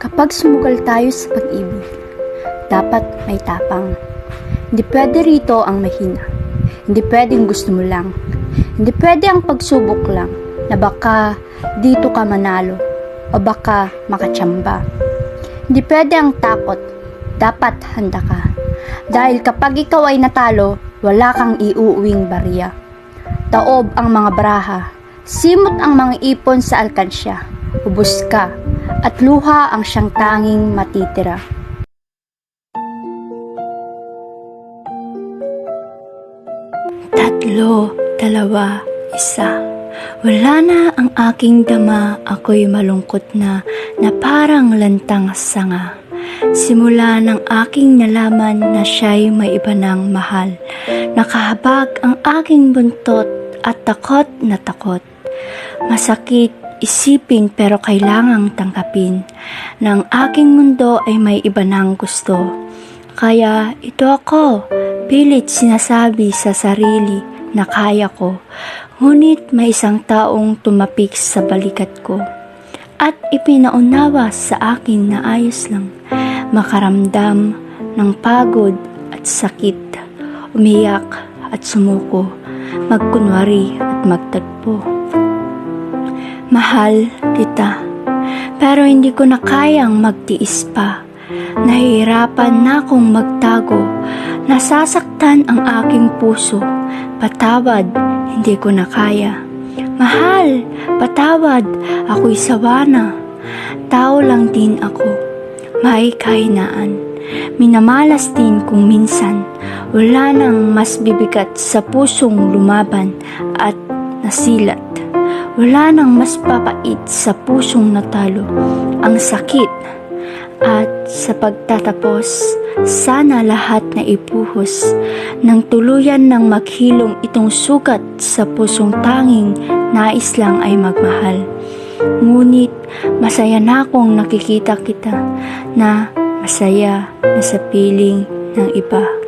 Kapag sumugal tayo sa pag-ibig, dapat may tapang. Hindi pwede rito ang mahina. Hindi pwedeng gusto mo lang. Hindi pwede ang pagsubok lang na baka dito ka manalo o baka makatsamba. Hindi pwede ang takot. Dapat handa ka. Dahil kapag ikaw ay natalo, wala kang iuuwing barya. Taob ang mga baraha. Simot ang mga ipon sa alkansya. Ubos ka. At luha ang siyang tanging matitira. Tatlo, dalawa, isa. Wala na ang aking dama, ako'y malungkot na parang lantang sanga. Simula ng aking nalaman na siya'y may iba ng mahal. Nakahabag ang aking buntot at takot na takot. Masakit isipin pero kailangang tangkapin na ang aking mundo ay may iba ng gusto. Kaya ito ako, pilit sinasabi sa sarili na kaya ko, ngunit may isang taong tumapik sa balikat ko at ipinaunawa sa akin na ayos lang makaramdam ng pagod at sakit, umiyak at sumuko, magkunwari at magtagpo. Mahal kita, pero hindi ko na kayang magtiis pa. Nahihirapan na akong magtago, nasasaktan ang aking puso. Patawad, hindi ko na kaya. Mahal, patawad, ako'y sawa na. Tao lang din ako, may kahinaan. Minamalas din kung minsan, wala nang mas bibigat sa pusong lumaban at nasilat. Wala nang mas papait sa pusong natalo, ang sakit. At sa pagtatapos, sana lahat na ipuhos nang tuluyan ng maghilom itong sugat sa pusong tanging nais lang ay magmahal. Ngunit masaya na akong nakikita kita na masaya na sa piling ng iba.